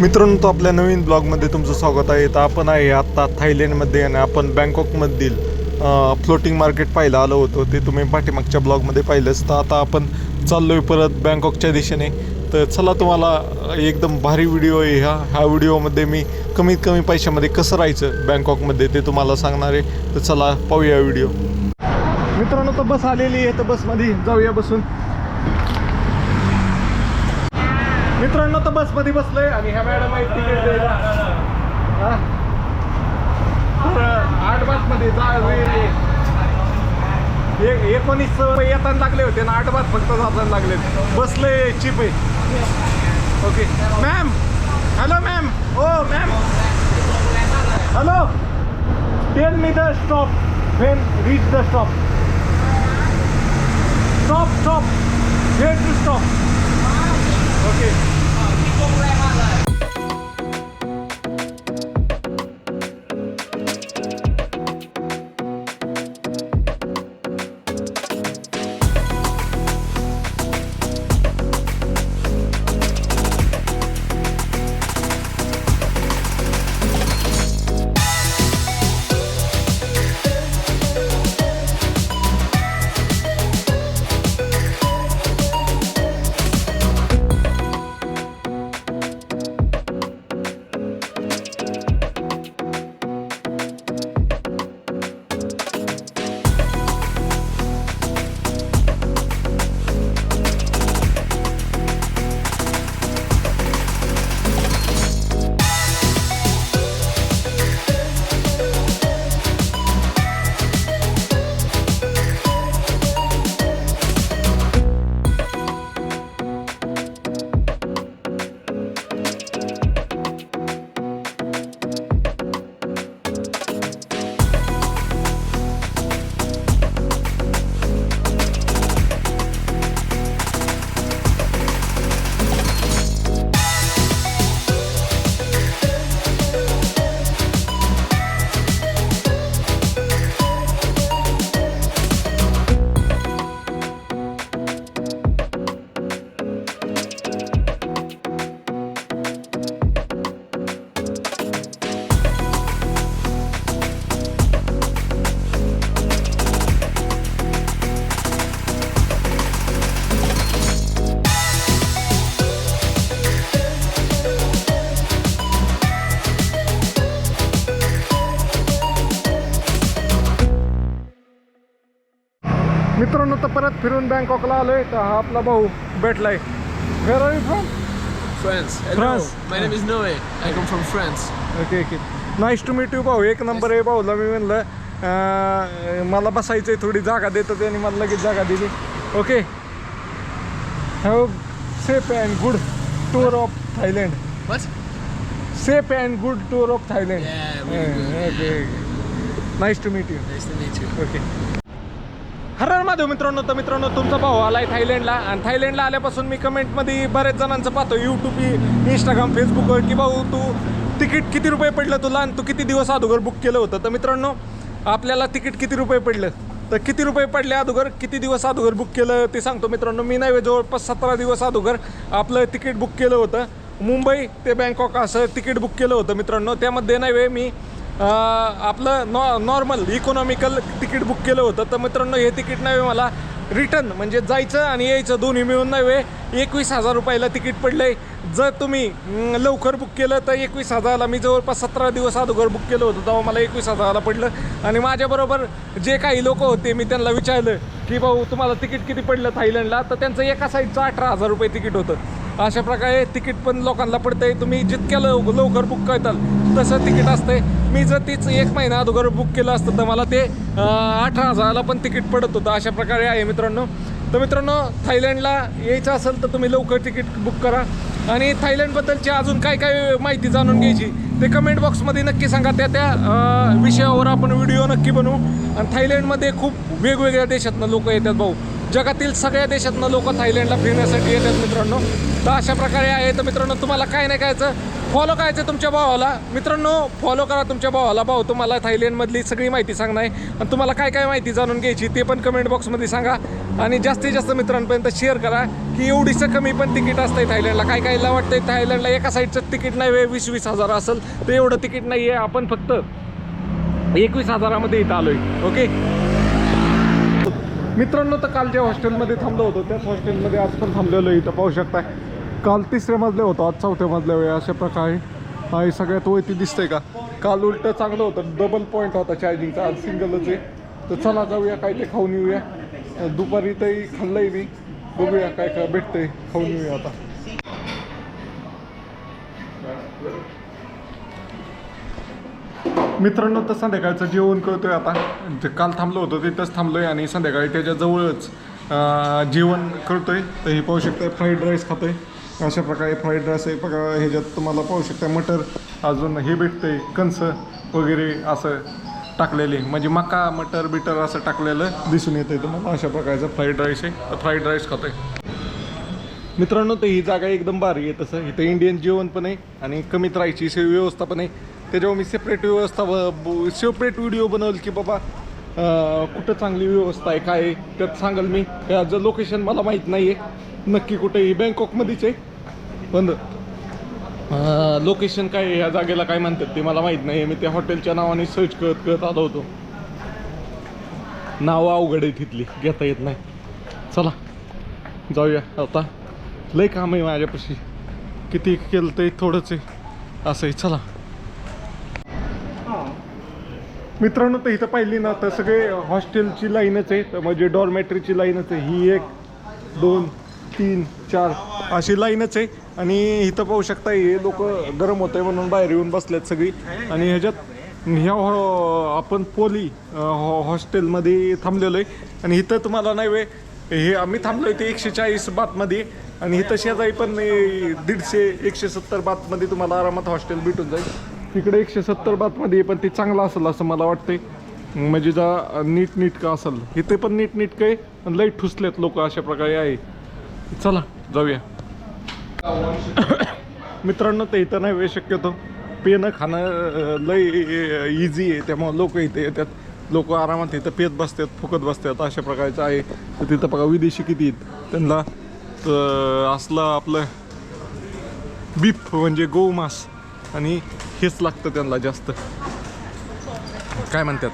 मित्रांनो, तो आपल्या नवीन ब्लॉगमध्ये तुमचं स्वागत आहे. तर आपण आहे आत्ता थायलंडमध्ये आणि आपण बँकॉकमधील फ्लोटिंग मार्केट पाहायला आलो होतो. ते तुम्ही पाठीमागच्या ब्लॉगमध्ये पाहिलंच. तर आता आपण चाललो आहे परत बँकॉकच्या दिशेने. तर चला, तुम्हाला एकदम भारी व्हिडिओ आहे ह्या व्हिडिओमध्ये मी कमीत कमी पैशामध्ये कसं राहायचं बँकॉकमध्ये ते तुम्हाला सांगणार आहे. तर चला पाहूया व्हिडिओ. मित्रांनो, तर बस आलेली आहे. तर बसमध्ये जाऊया बसून. मित्रांनो, तर बसमध्ये बसलोय आणि ह्या मॅडम आहेत तिकीट द्यायला. तर 8 बसमध्ये जा 19 येताना लागले होते ना, 8 बस फक्त जाताना लागले. बसले चिप आहे. Okay ma'am. Hello ma'am. Oh ma'am, hello. Tell me the stop when reach the stop. Stop where to stop. Okay. मित्रांनो, तर परत फिरून बँकॉकला आलोय. तर हा आपला भाऊ भेटलाय. Where are you from? France. Hello. France. My name is Noe. I come from France. Okay. Nice to meet you भाऊ. एक नंबर आहे भाऊला. मी म्हणलं मला बसायचंय, थोडी जागा देतो त्यांनी मला लगेच जागा दिली. Okay. Have safe and good tour of Thailand. What? Safe and good tour of Thailand. Yeah, really good. Okay. Nice to meet you. Nice to meet you. Okay. हर महादेव मित्रांनो. तर मित्रांनो, तुमचा भाऊ आलाय थायलंडला. आणि थायलंडला आल्यापासून मी कमेंटमध्ये बऱ्याच जणांचं पाहतो यूट्यूब, इंस्टाग्राम, फेसबुकवर, की भाऊ तू तिकीट किती रुपये पडलं तुला आणि तू किती दिवस अगोदर बुक केलं होतं. तर मित्रांनो, आपल्याला तिकीट किती रुपये पडलं, तर किती रुपये पडले अगोदर, किती दिवस अगोदर बुक केलं ते सांगतो मित्रांनो. मी नाही, जवळपास 17 दिवस अगोदर आपलं तिकीट बुक केलं होतं. मुंबई ते बँकॉक असं तिकीट बुक केलं होतं मित्रांनो. त्यामध्ये नाही मी आपलं नॉर्मल इकॉनॉमिकल तिकीट बुक केलं होतं. तर मित्रांनो, हे तिकीट नाही मला रिटर्न म्हणजे जायचं आणि यायचं दोन्ही मिळून नाही 21,000 रुपयाला तिकीट पडलं आहे. जर तुम्ही लवकर बुक केलं तर 21,000ला. मी जवळपास 17 दिवस अगोदर बुक केलं होतं, तेव्हा मला 21,000ला पडलं. आणि माझ्याबरोबर जे काही लोक होते, मी त्यांना विचारलं की भाऊ तुम्हाला तिकीट किती पडलं थायलंडला. तर त्यांचं एका साईडचं 18,000 रुपये तिकीट होतं. अशा प्रकारे तिकीट पण लोकांना पडतंय. तुम्ही जितक्या लवकर बुक करताल तसं तिकीट असतंय. मी जर तीच 1 महिना अगोदर बुक केलं असतं तर मला ते 18,000ला पण तिकीट पडत होतं. अशा प्रकारे आहे मित्रांनो. तर मित्रांनो, थायलंडला यायचं असेल तर तुम्ही लवकर तिकीट बुक करा. आणि थायलंडबद्दलची अजून काय काय माहिती जाणून घ्यायची ते कमेंट बॉक्समध्ये नक्की सांगा. त्या विषयावर आपण व्हिडिओ नक्की बनवू. आणि थायलंडमध्ये खूप वेगवेगळ्या देशातनं लोक येतात भाऊ. जगातील सगळ्या देशातनं लोक थायलंडला फिरण्यासाठी येतात मित्रांनो. तर अशा प्रकारे आहे. तर मित्रांनो तुम्हाला काय नाही करायचं, फॉलो करायचं तुमच्या भावाला. मित्रांनो फॉलो करा तुमच्या भावाला. भाऊ तुम्हाला थायलंडमधली सगळी माहिती सांगणार आहे आणि तुम्हाला काय काय माहिती जाणून घ्यायची ते पण कमेंट बॉक्समध्ये सांगा. आणि जास्तीत जास्त मित्रांपर्यंत शेअर करा की एवढीसं कमी पण तिकीट असतंय थायलंडला. काय कायला वाटतंय थायलंडला एका साईडचं तिकीट नाही 20-20 हजार असेल, तर एवढं तिकीट नाही आहे. आपण फक्त 21,000मध्ये इथं आलोय. ओके मित्रांनो, तर काल ज्या हॉस्टेलमध्ये थांबलो होतो त्याच हॉस्टेलमध्ये आज पण थांबलेलो आहे. इथं पाहू शकताय काल 3ऱ्या मजले होतो, आज 4थ्या मजल्यावर अशा प्रकारे आहे. सगळ्यात वरती दिसतंय का? काल उलटं चांगलं होतं, डबल पॉईंट होता चार्जिंगचा, आज सिंगलच आहे. तर चला जाऊया काय ते खाऊन येऊया. दुपारी तरी खाल्लंय मी, बघूया काय काय भेटतंय, खाऊन येऊया आता. मित्रांनो तर संध्याकाळचं जेवण करतोय आता. काल थांबलो होतो तिथंच थांबलोय आणि संध्याकाळी त्याच्याजवळच जेवण करतोय. तर हे पाहू शकताय फ्राईड राईस खातोय. अशा प्रकारे फ्राईड राईस आहे बघा. ह्याच्यात तुम्हाला पाहू शकता मटर, अजून हे भेटतंय कंस वगैरे असं टाकलेले, म्हणजे मका मटर बिटर असं टाकलेलं दिसून येतंय तुम्हाला. अशा प्रकारचं फ्राईड राईस आहे. तर फ्राईड राईस खातोय मित्रांनो. तर ही जागा एकदम भारी आहे. तसं इथं इंडियन जेवण पण आहे आणि कमीत राहायची व्यवस्था पण आहे. त्याच्यावर मी सेपरेट व्हिडिओ बनवलं की बाबा कुठं चांगली व्यवस्था आहे काय आहे त्यात सांगाल मी. त्याचं लोकेशन मला माहीत नाही आहे नक्की कुठे आहे, बँकॉकमध्येच आहे पण लोकेशन काय आहे ह्या जागेला काय म्हणतात ते मला माहीत नाही. मी त्या हॉटेलच्या नावाने सर्च करत आलो होतो. नावं अवघड आहे तिथली, घेता येत नाही. चला जाऊया आता. लय काम आहे माझ्यापाशी, किती केलं ते थोडंच आहे असं आहे. चला मित्रांनो, तर इथं पाहिली ना तर सगळे हॉस्टेलची लाईनच आहे. तर म्हणजे डॉर्मेटरीची लाईनच आहे. ही 1 2 3 4 अशी लाईनच आहे. आणि इथं पाहू शकता हे लोक गरम होत आहे म्हणून बाहेर येऊन बसलेत सगळी. आणि ह्याच्यात ह्या आपण पोली हॉस्टेलमध्ये थांबलेलो आहे. आणि इथं तुम्हाला नाही वे हे आम्ही थांबलो आहे ते 140 बातमध्ये. आणि इथं शेजारी पण 150-170 बातमध्ये तुम्हाला आरामात हॉस्टेल भेटून जाईल. तिकडे 170 बातमध्ये पण ते चांगलं असेल असं मला वाटतंय, म्हणजे जा नीटका असेल. इथे पण नीटकं आहे आणि लई ठुसलेत लोक अशा प्रकारे आहे. चला जाऊया मित्रांनो. तर इथं नाही वेळ शक्यतो पेनं खाणं लई इझी आहे, त्यामुळे लोक इथे येतात. लोक आरामात इथं पेत बसतात, फुकत बसतात अशा प्रकारचं आहे. तर तिथं बघा विदेशी किती आहेत. त्यांना असलं आपलं बीफ म्हणजे गोमांस आणि हेच लागतं त्यांना जास्त. काय म्हणतात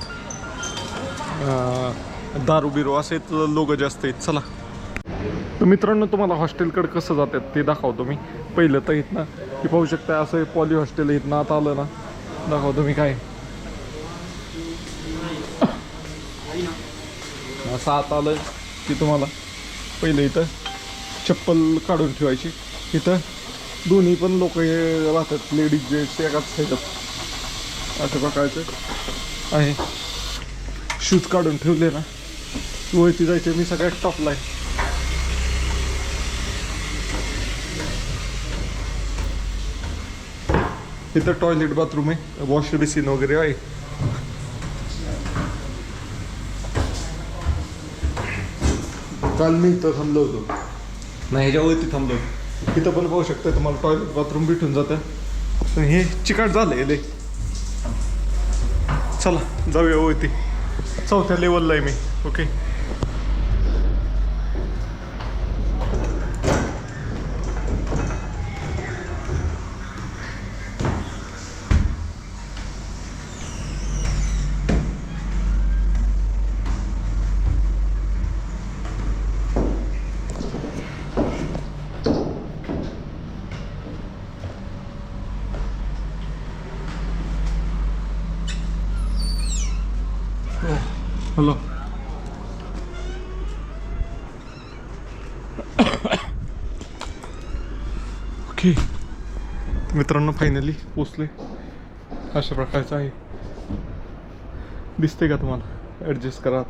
दारू बिरू असेच लोक जास्त आहेत. चला तर मित्रांनो, तुम्हाला हॉस्टेलकडे कसं जातात ते दाखवतो मी. पहिलं तर इथनं की पाहू शकता असं पॉली हॉस्टेल इथनं आता आलं ना, दाखवतो मी काय असं आत आलं की तुम्हाला पहिलं इथं चप्पल काढून ठेवायची. इथं दोन्ही पण लोक हे राहतात, लेडीज जेंट्स एकाच ह्याच्यात अशा प्रकारचं आहे. शूज काढून ठेवले ना, वरती जायचे. मी सगळ्यात टॉपला आहे. इथं टॉयलेट बाथरूम आहे, वॉश बेसिन वगैरे आहे. काल मी इथं थांबलो होतो नाही, ह्याच्यावरती थांबलो होतो. इथं पण पाहू शकता तुम्हाला टॉयलेट बाथरूम भेटून जातं. पण हे चिकट झालंय लय. चला जाऊया वरती. 4थ्या लेवलला आहे मी. Okay hello. ओके मित्रांनो, फायनली पोचले. अशा प्रकारचं आहे. दिसते का तुम्हाला? ॲडजस्ट करा.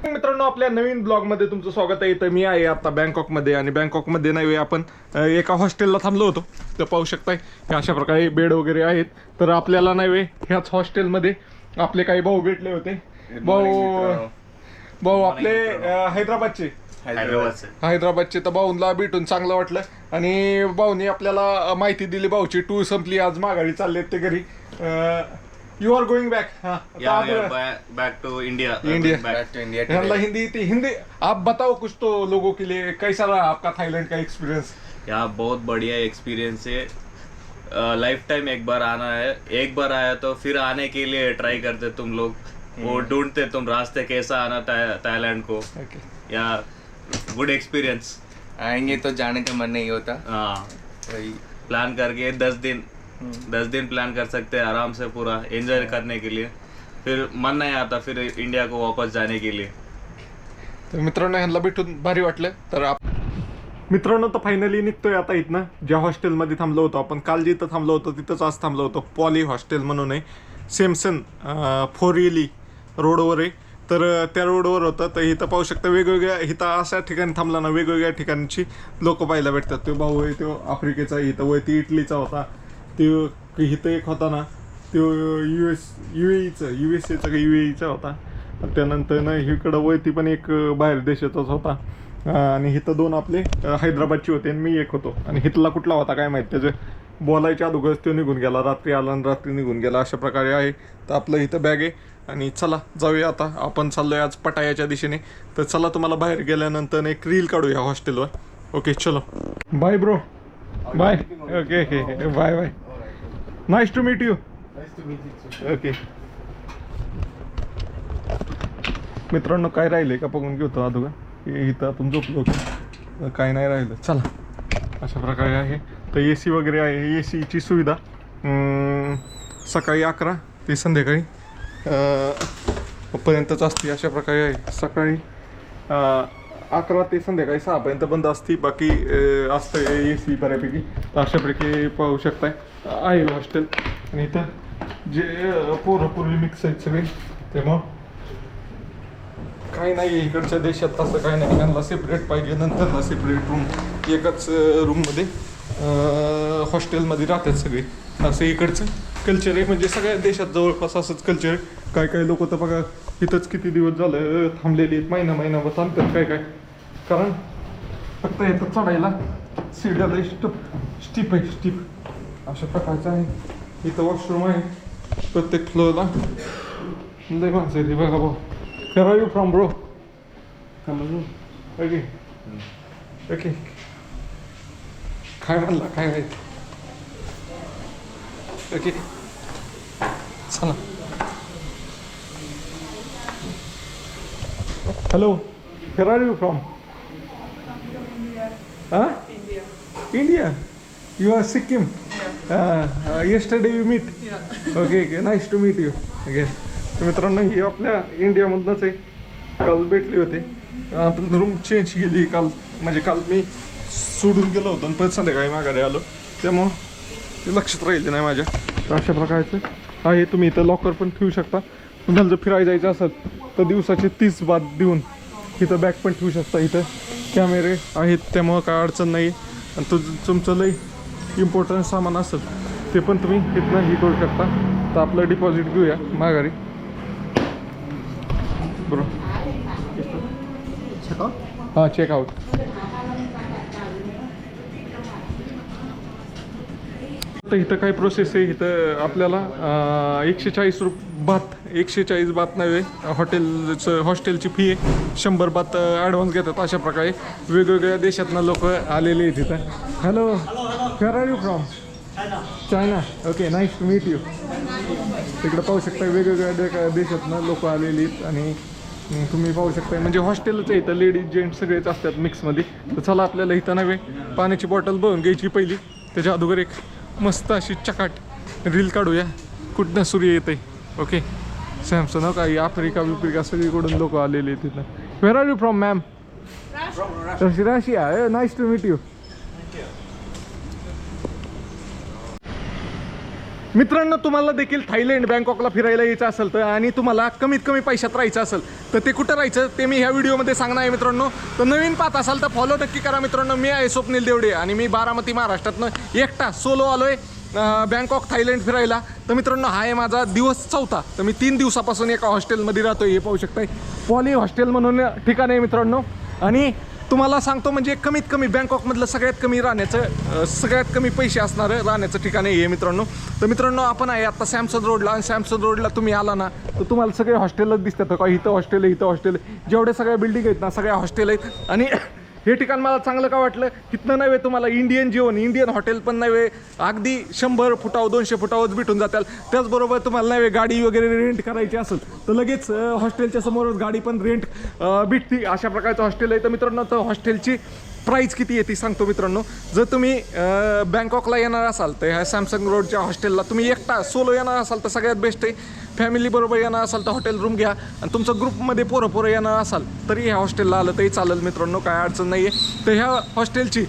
मित्रांनो, आपल्या नवीन ब्लॉगमध्ये तुमचं स्वागत आहे. तर मी आहे आता बँकॉकमध्ये आणि बँकॉकमध्ये नाही आपण एका हॉस्टेलला थांबलो होतो. तर पाहू शकताय अशा प्रकारे बेड वगैरे आहेत. तर आपल्याला नाही ह्याच हॉस्टेलमध्ये आपले काही भाऊ भेटले होते. भाऊ आपले हैदराबादचे हैदराबादचे. हैदराबादचे. तर भाऊंला भेटून चांगलं वाटलं आणि भाऊनी आपल्याला माहिती दिली. भाऊची टूर संपली, आज माघारी चालले ते घरी. You are going back? Back to India. India. Back to India. Hindi आप बताओ कुछ तो लोगों के लिए, कैसा रहा आपका थाईलैंड का एक्सपीरियंस? यहाँ बहुत बढ़िया एक्सपीरियंस है. लाइफ टाइम एक बार आना है. एक बार आया तो फिर आने के लिए ट्राई करते तुम लोग. वो ढूंढते तुम रास्ते कैसा आना थाईलैंड को. या गुड एक्सपीरियंस. आएंगे तो जाने का मन नहीं होता. हाँ, वही प्लान करके 10 दिन प्लान कर सकते हैं आराम से, पूरा एंजॉय करने के लिए. फिर मन नहीं आता फिर इंडिया को वापस जाने के लिए. तर मित्रांनो, ह्यांना भेटून भारी वाटलं. तर मित्रांनो, तर फायनली निघतोय आता इथनं. ज्या हॉस्टेलमध्ये थांबलो होतो आपण, काल जिथं थांबलो होतो तिथंच आज थांबलो होतो. पॉली हॉस्टेल म्हणून आहे, सेमसन फोरिली रोडवर आहे. तर त्या रोडवर होतं. तर इथं पाहू शकता वेगवेगळ्या, इथं अशा ठिकाणी थांबला ना वेगवेगळ्या ठिकाणची लोक पाहायला भेटतात. तो भाऊ आहे तो आफ्रिकेचा, इथं वय ती इटलीचा होता. तो इथं एक होता ना, तो USA का UAEचा होता. त्यानंतर ना इकडं वय ती पण एक बाहेर देशाचाच होता. आणि इथं 2 आपले हैदराबादची होते आणि मी एक होतो. आणि इथला कुठला होता काय माहीत, त्याचं बोलायच्या अगोदरच तो निघून गेला. रात्री आला आणि रात्री निघून गेला, अशा प्रकारे आहे. तर आपलं इथं बॅग आहे आणि चला जाऊया आता. आपण चाललोय आज पटायाच्या दिशेने. तर चला तुम्हाला बाहेर गेल्यानंतर एक रील काढूया हॉस्टेलवर. ओके चलो, bye bro. Bye. Okay okay, bye bye. Nice to meet you. Okay मित्रांनो, काय राहिले का बघून घेतो अगोदर. इथं आपण झोपलो होतो, काय नाही राहिलं. चला, अशा प्रकारे आहे. तर AC वगैरे आहे, ACची सुविधा. सकाळी 11 ते संध्याकाळी पर्यंतच असते. अशा प्रकारे आहे. सकाळी 11 ते संध्याकाळी 6 पर्यंत बंद असते. बाकी असतं AC बऱ्यापैकी. तर अशापैकी पाहू शकताय आहे हॉस्टेल. आणि इथं जे पोरं मिक्स आहेत सगळे, तेव्हा काही नाही इकडच्या देशात तसं काही नाही. त्यांना सेपरेट पाहिजे, नंतर ना सेपरेट रूम. एकाच रूममध्ये हॉस्टेलमध्ये राहतात सगळे. असं इकडचं कल्चर आहे. म्हणजे सगळ्या देशात जवळपास असंच कल्चर आहे. काही लोक तर बघा इथंच किती दिवस झालं थांबलेली आहेत, महिनाभर थांबतात काय. कारण फक्त इथं चढायला सीड्याला स्टीप आहे. अशा प्रकारचं आहे. इथं वॉशरूम आहे प्रत्येक फ्लोअरला. लय माणसं आहे बघा भाऊ. Where are you from, bro? Cameroon. Okay. Okay. काय म्हणला काय माहिती. ओके चला. Hello, where are you from? India. You are Sikkim? Yesterday we meet? Okay, nice to meet you again. मित्रांनो, ही आपल्या इंडियामधनंच आहे. काल भेटले होते. आपण रूम चेंज केली काल. म्हणजे काल मी सोडून गेलो होतो आणि परत संध्याकाळी माघारी आलो, त्यामुळं ते लक्षात राहिले नाही माझ्या. तर अशा प्रकारचं आहे. तुम्ही इथं लॉकर पण ठेवू शकता. तुम्हाला जर फिरायला जायचं असेल तर दिवसाचे 30 बात देऊन इथं बॅग पण ठेवू शकता. इथं कॅमेरे आहेत, त्यामुळं काय अडचण नाही. आणि तुमचं लई इम्पॉर्टंट सामान असेल ते पण तुम्ही इथनं करू शकता. तर आपलं डिपॉझिट घेऊया माघारी. ब्रो हां, चेकआउट. तर इथं काय प्रोसेस आहे. इथं आपल्याला 140 बात नव्हे, हॉस्टेलची फी आहे 100 बात ॲडव्हान्स घेतात. अशा प्रकारे वेगवेगळ्या देशातनं लोक आलेले आहेत इथं. Hello, where are you from? China. Okay, nice to meet you. तिकडं पाहू शकता वेगवेगळ्या देशातनं लोक आलेली आहेत. आणि तुम्ही पाहू शकता म्हणजे हॉस्टेलच आहे. इथं लेडीज जेंट्स सगळेच असतात मिक्समध्ये. तर चला, आपल्याला इथं नव्हे पाण्याची बॉटल बघून घ्यायची पहिली. त्याच्या अगोदर एक मस्त अशी चकाट रील काढूया. कुठनं सूर्य येत आहे. ओके, सॅमसंग हो काही आफ्रिका सगळीकडून लोक आलेले आहेत तिथं. Where are you from ma'am? Russia. Nice to meet you. मित्रांनो, तुम्हाला देखील थायलंड बँकॉकला फिरायला यायचं असेल तर आणि तुम्हाला कमीत कमी पैशात राहायचं असेल तर ते कुठं राहायचं ते मी ह्या व्हिडिओमध्ये सांगणार आहे मित्रांनो. तर नवीन पाहत असाल तर फॉलो नक्की करा मित्रांनो. मी आहे स्वप्नील देवडे आणि मी बारामती महाराष्ट्रातनं एकटा सोलो आलोय बँकॉक थायलंड फिरायला. तर मित्रांनो, हा आहे माझा दिवस 4था. तर मी 3 दिवसापासून एका हॉस्टेलमध्ये राहतोय. हे पाहू शकताय, पॉली हॉस्टेल म्हणून ठिकाण आहे मित्रांनो. आणि तुम्हाला सांगतो म्हणजे कमीत कमी बँकॉकमधलं सगळ्यात कमी राहण्याचं सगळ्यात कमी पैसे असणारं राहण्याचं ठिकाण आहे मित्रांनो. तर मित्रांनो आपण आहे आता सॅमसन रोडला, आणि सॅमसन रोडला तुम्ही आला ना तर तुम्हाला सगळे हॉस्टेलच दिसतात का, इथं हॉस्टेल आहे, इथं हॉस्टेल आहे, जेवढे सगळ्या बिल्डिंग आहेत ना सगळ्या हॉस्टेल आहेत. आणि हे ठिकाण मला चांगलं का वाटलं, तिथनं नव्हे तुम्हाला इंडियन जेवण, इंडियन हॉटेल पण नव्हे, अगदी 100 फुटावर 200 फुटावरच भेटून जातील. त्याचबरोबर तुम्हाला नव्हे गाडी वगैरे रेंट करायची असेल तर लगेच हॉस्टेलच्या समोरच गाडी पण रेंट भेटते, अशा प्रकारचं हॉस्टेल आहे. तर मित्रांनो तर हॉस्टेलची प्राईस किती आहे ती सांगतो मित्रांनो. जर तुम्ही बँकॉकला येणार असाल तर ह्या सॅमसंग रोडच्या हॉस्टेलला तुम्ही एकटा सोलो येणार असाल तर सगळ्यात बेस्ट आहे. फॅमिली बरोबर येणार असाल तर हॉटेल रूम घ्या, आणि तुमचं ग्रुपमध्ये पोरं येणार असाल तरी ह्या हॉस्टेलला आलं तरी चालेल मित्रांनो, काय अडचण नाही आहे. तर ह्या हॉस्टेलची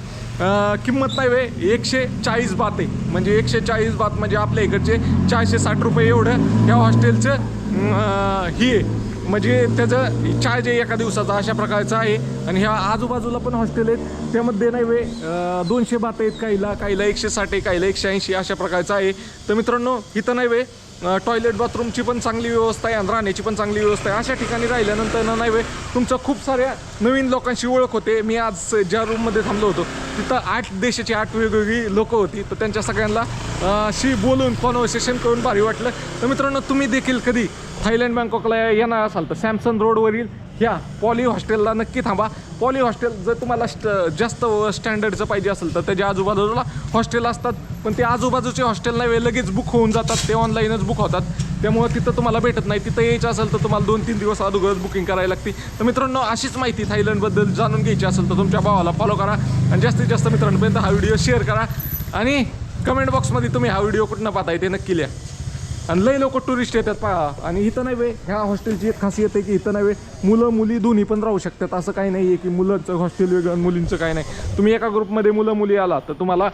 किंमत नाही वे 140 बात आहे, म्हणजे 140 बात म्हणजे आपल्या इकडचे 460 रुपये एवढं ह्या हॉस्टेलचं ही आहे. म्हणजे त्याचं चार्ज आहे एका दिवसाचा, अशा प्रकारचं आहे. आणि ह्या आजूबाजूला पण हॉस्टेल आहेत, त्यामध्ये नाही वे 200 बात आहेत, काहीला 160 आहे, काहीला 180, अशा प्रकारचं आहे. तर मित्रांनो इथं नाही वे टॉयलेट बाथरूमची पण चांगली व्यवस्था आहे आणि राहण्याची पण चांगली व्यवस्था आहे. अशा ठिकाणी राहिल्यानंतर ना नाही वे तुमचं खूप साऱ्या नवीन लोकांशी ओळख होते. मी आज ज्या रूममध्ये थांबलो होतो तिथं 8 देशाची 8 वेगवेगळी लोकं होती, तर त्यांच्या सगळ्यांना शी बोलून कॉन्व्हर्सेशन करून भारी वाटलं. तर मित्रांनो तुम्ही देखील कधी थायलंड बँकॉकला येणार असाल तर सॅमसन रोडवरील ह्या पॉली हॉस्टेलला नक्की थांबा. पॉली हॉस्टेल जर तुम्हाला जास्त स्टँडर्डचं पाहिजे असेल तर त्याच्या आजूबाजूला हॉस्टेल असतात, पण ते आजूबाजूचे हॉस्टेल नाही लगेच बुक होऊन जातात, ते ऑनलाईनच बुक होतात, त्यामुळे तिथं तुम्हाला भेटत नाही. तिथं यायचं असेल तर तुम्हाला 2-3 दिवस अगोदरच बुकिंग करायला लागते. तर मित्रांनो अशीच माहिती थायलंडबद्दल जाणून घ्यायची असेल तर तुमच्या भावाला फॉलो करा, आणि जास्तीत जास्त मित्रांपर्यंत हा व्हिडिओ शेअर करा, आणि कमेंट बॉक्समध्ये तुम्ही हा व्हिडिओ कुठनं पाहताय ते नक्की लिहा. आणि लई लोक टुरिस्ट येतात पहा. आणि इथं नाही वे ह्या हॉस्टेलची एक खासियत आहे की इथं नाही वे मुलं मुली दोन्ही पण राहू शकतात. असं काही नाही आहे की मुलांचं हॉस्टेल वेगळं आणि मुलींचं काही नाही. तुम्ही एका ग्रुपमध्ये मुलं मुली आला तर तुम्हाला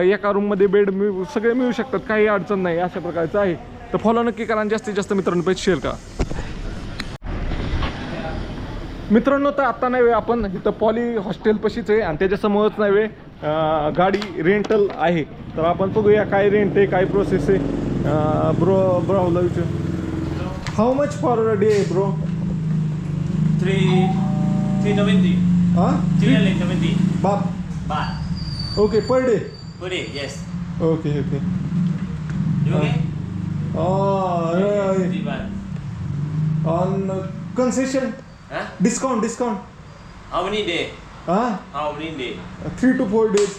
एका रूममध्ये बेड सगळे मिळू शकतात, काही अडचण नाही, अशा प्रकारचं आहे. तर फॉलो नक्की करा आणि जास्तीत जास्त मित्रांपर्यंत शेअर करा. मित्रांनो तर आत्ता नाही वे आपण इथं पॉली हॉस्टेलपाशीच आहे, आणि त्याच्यासमोरच नाही वे गाडी रेंटल आहे. तर आपण बघूया काय रेंट आहे, काय प्रोसेस आहे. ब्रोला विचार, how much for a day bro? 370. हां 370 बाप baht okay per day. per day. Yes. Okay okay. You okay? 3 baht. On concession Huh? Discount How many day? हां How many day? 3 to 4 days.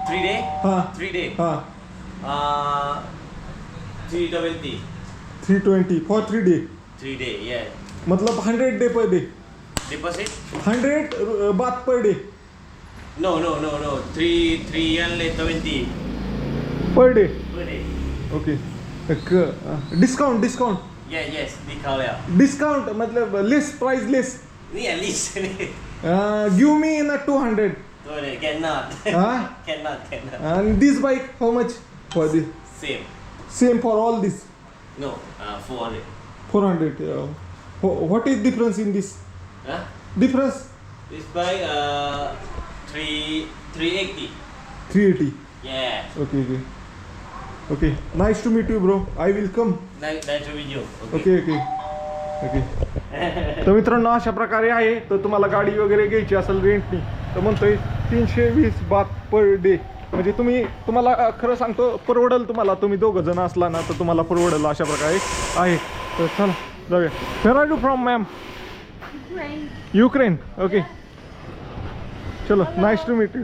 3 day? हां 3 day. हां 320. 320 for 3 day. 3 day. Yeah. मतलब 100 day per day. Deposit? 100 baht per day. No. 320 per day. per day. Okay. Discount Yes. Di discount मतलब less price less. at least. Give me in 200. Cannot. Huh? Cannot. And this bike how much for this? Same for all this. No. 400. 400. What is difference in this? Huh? Difference? This bike 380. 380. Yeah. Okay. Nice to meet you, bro. I will come. Nice to meet you. Okay. तर मित्रांनो अशा प्रकारे आहे. तर तुम्हाला गाडी वगैरे घ्यायची असेल रेंटनी तर म्हणतोय 320 बात पर डे. म्हणजे तुम्हाला खरं सांगतो परवडेल तुम्हाला. तुम्ही 2 जण असला ना तर तुम्हाला परवडेल, अशा प्रकारे आहे. तर चला जाऊया. Where are you from ma'am? Ukraine. Okay. चलो nice to meet you.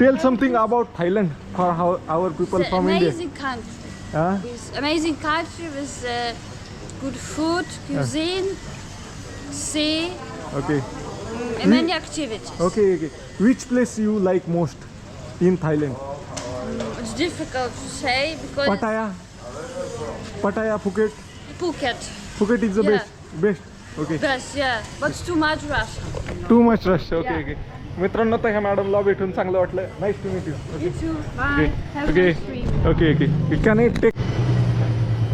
Tell something about Thailand for our people It's from an India. amazing country. Huh? With amazing country with good food, cuisine, sea, Okay. and many activities. Okay. Which place you like most in Thailand? It's difficult to say because Pattaya, Phuket. Phuket is the Yeah. best. Okay. Best, yeah, but it's too much rush. Too much rush. Okay. Yeah. मित्रांनो तर ह्या मॅडमला भेटून चांगलं वाटलं. Nice to meet you. You too. Bye. Have a Okay. nice stream. Okay. Can it take?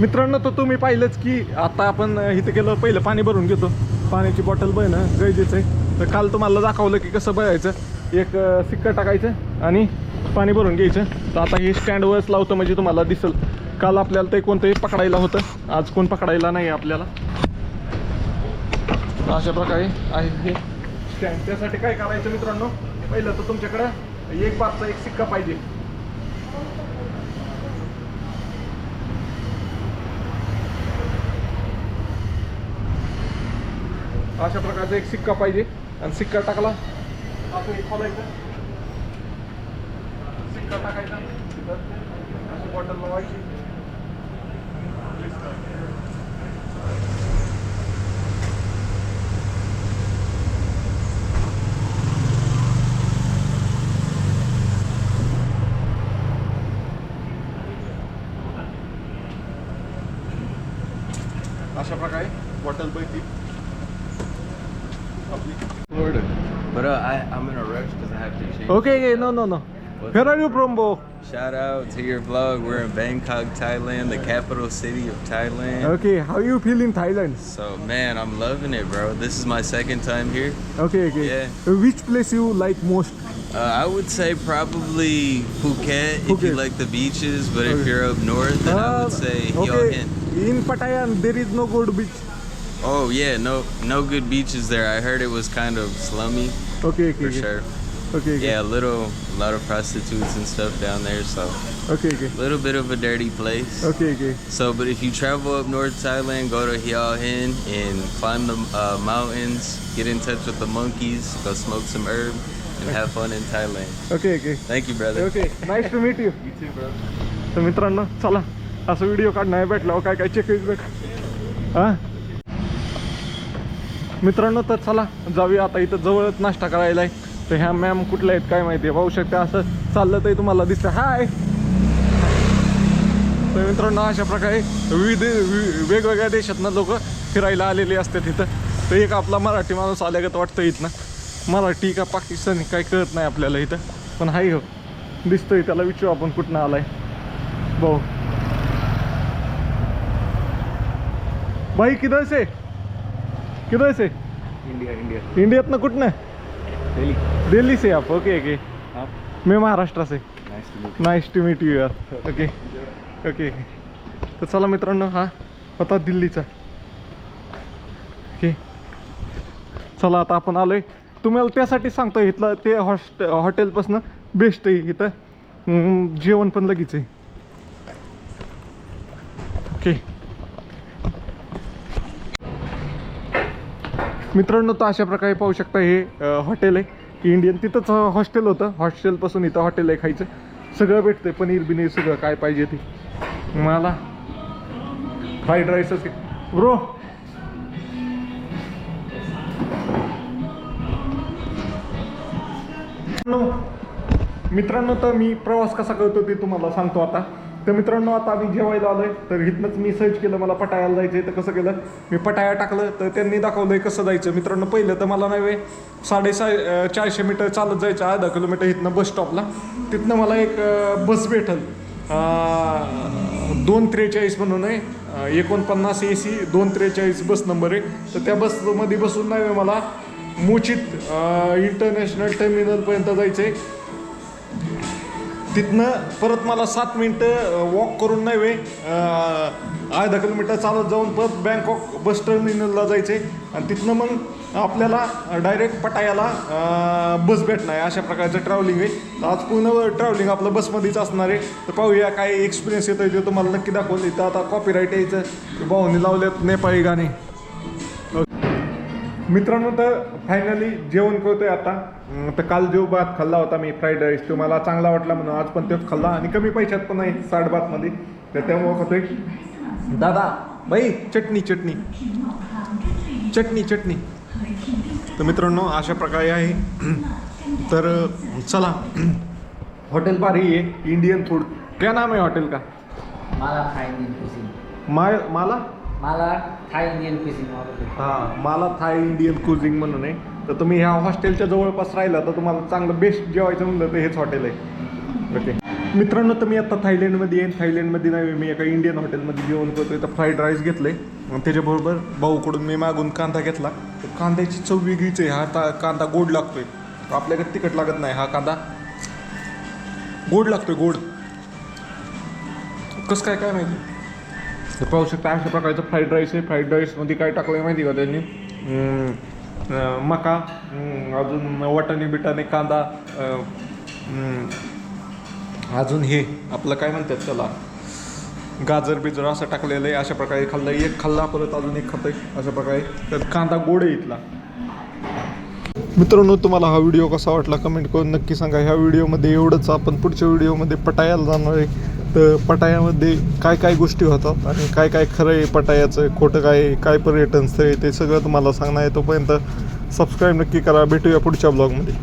मित्रांनो तर तुम्ही पाहिलंच की आता आपण इथे गेलो, पहिलं पाणी भरून घेतो. पाण्याची बॉटल बघणं गरजेचं आहे. तर काल तुम्हाला दाखवलं की कसं बघायचं. एक सिक्का टाकायचं आणि पाणी भरून घ्यायचं. तर आता हे स्टँडवरच लावतं म्हणजे तुम्हाला दिसेल. काल आपल्याला ते कोणतंही पकडायला होतं, आज कोण पकडायला नाही आपल्याला. अशा प्रकारे आहे हे. स्टँड. त्यासाठी काय करायचं मित्रांनो, पहिलं तर तुमच्याकडं 1 बातचा एक सिक्का पाहिजे. अशा प्रकारचा एक सिक्का पाहिजे आणि सिक्का टाकला असं एक खोलायचं, सिक्का टाकायचा अशी बॉटल लावायची. अशा प्रकारे बॉटल पैकी Florida. But I'm in a rush because I have to change. Okay, no. Where are you from, bro? Shout out to your vlog. We're in Bangkok, Thailand, the capital city of Thailand. Okay, how you feel in Thailand? So man, I'm loving it, bro. This is my second time here. Okay. Yeah. Which place you like most? I would say probably Phuket if you Phuket. like the beaches, but if Okay. you're up north, then I would say Hyo okay. Hin. In Pattaya, there is no good beach. Oh yeah, no good beaches there. I heard it was kind of slummy Okay. for sure. Okay. Yeah, a lot of prostitutes and stuff down there, so Okay. a little bit of a dirty place. Okay. So, but if you travel up North Thailand, go to Hyo Hin and climb the mountains, get in touch with the monkeys, go smoke some herb, and have fun in Thailand. Okay. Thank you, brother. Okay. Nice to meet you. You too, bro. तर मित्रांनो चला असं video काढणार भेटला काय check भेट हा मित्रांनो. तर चला जाऊया आता. इथं जवळच नाश्ता करायला आहे. तर ह्या मॅम कुठल्या आहेत काय माहिती आहे, पाहू शकता असं चाललं तरी तुम्हाला दिसतं. हाय. तर मित्रांनो अशा प्रकारे विविध वेगवेगळ्या देशातनं लोक फिरायला आलेले असतात इथं. तर एक आपला मराठी माणूस आल्यागत वाटतं इथनं. मराठी का पाकिस्तानी काय कळत नाही आपल्याला इथं, पण हाय हो दिसतोय. त्याला विचारू आपण कुठनं आलाय. भाऊ भाई किधर से इंडिया ना कुठनं? दिल्ली से आप? ओके. मैं महाराष्ट्र से. नाइस टू मीट यू यार. ओके. तर चला मित्रांनो हा होता दिल्लीचा. ओके चला आता आपण आलोय. तुम्हाला त्यासाठी सांगतो इथलं ते हॉटेलपासून बेस्ट आहे इथं. जेवण पण लगेच आहे. ओके मित्रांनो, तर अशा प्रकारे पाहू शकता हे हॉटेल आहे इंडियन. तिथंच हॉस्टेल होतं. हॉस्टेलपासून इथं हॉटेल आहे. खायचं सगळं भेटतंय, पनीर बिनीर सगळं काय पाहिजे ते. मला फ्राईड राईसच ब्रो. मित्रांनो तर मी प्रवास कसा करतो ते तुम्हाला सांगतो आता. तर मित्रांनो आता आम्ही जेवायला आलोय. तर इथनंच मी सर्च केलं मला पटायाला जायचं आहे. तर कसं केलं मी पटाया टाकलं तर त्यांनी दाखवलंय कसं जायचं. मित्रांनो पहिलं तर मला नाही 450 मीटर चालत जायचं, 10 किलोमीटर इथनं बस स्टॉपला. तिथनं मला एक बस भेटल 243 म्हणून आहे. 49 AC 243 बस नंबर आहे. तर त्या बसमध्ये बसून नाही मला मुचित इंटरनॅशनल टर्मिनलपर्यंत जायचं आहे. तिथनं परत मला 7 मिनटं वॉक करून नाही 10 किलोमीटर चालत जाऊन परत बँकॉक बस टर्मिनलला जायचं आहे. आणि तिथनं मग आपल्याला डायरेक्ट पटायाला बस भेटणार आहे. अशा प्रकारचं ट्रॅव्हलिंग आहे. तर आज पूर्ण ट्रॅव्हलिंग आपलं बसमध्येच असणार आहे. तर पाहूया काय एक्सपिरियन्स येतो ते तुम्हाला नक्की दाखवलं. इथं आता कॉपीराईट यायचं भाऊनी लावल्यात नेपाळी गाणे. मित्रांनो तर फायनली जेवण करतोय आता. तर काल जो भात खाल्ला होता मी फ्राईड राईस तो मला चांगला वाटला म्हणून आज पण तेच खाल्ला. आणि कमी पैशात पण आहे 60 बातमध्ये. तर त्यामुळं खातोय. दादा बाई चटणी. तर मित्रांनो अशा प्रकारे आहे. तर चला हॉटेल भारी आहे इंडियन फूड. क्या नाम है होटल का? माला थाई इंडियन कुझिन. माला थाई इंडियन कुझिन. हां मला थाय इंडियन कुझिंग म्हणून आहे. तर तुम्ही ह्या हॉस्टेलच्या जवळपास राहिला तर तुम्हाला चांगलं बेस्ट जेवायचं म्हणलं तर हेच हॉटेल आहे. ओके मित्रांनो तर मी आता थायलंडमध्ये आहे. थायलंडमध्ये नाही मी एका इंडियन हॉटेलमध्ये जेवण करतोय. तर फ्राईड राईस घेतलं आहे. त्याच्याबरोबर भाऊकडून मी मागून कांदा घेतला. तर कांद्याची चव वेगळीच आहे. हा कांदा गोड लागतोय. आपल्याकडे तिखट लागत नाही. हा कांदा गोड लागतोय. गोड कसं काय माहिती. तर पाहू शकता अशा प्रकारचं फ्राईड राईस आहे. फ्राईड राईसमध्ये काय टाकलं आहे माहिती का त्यांनी मका, अजून वाटाणे बिटाणे कांदा, अजून हे आपलं काय म्हणतात त्याला गाजर बिजर असं टाकलेलं आहे. अशा प्रकारे खाल्लं, एक खाल्ला परत अजून एक खातं आहे अशा प्रकारे. तर कांदा गोड आहे इथला. मित्रांनो, तुम्हाला हा व्हिडिओ कसा वाटला कमेंट करून नक्की सांगा. ह्या व्हिडिओमध्ये एवढंच. आपण पुढच्या व्हिडिओमध्ये पटायाला जाणार आहे. तर पटायामध्ये काय काय गोष्टी होतात आणि काय काय खरं आहे पटायाचं, खोटं काय पर्यटन स्थळ आहे ते सगळं तुम्हाला सांगणार आहे. तोपर्यंत सबस्क्राईब नक्की करा. भेटूया पुढच्या ब्लॉगमध्ये.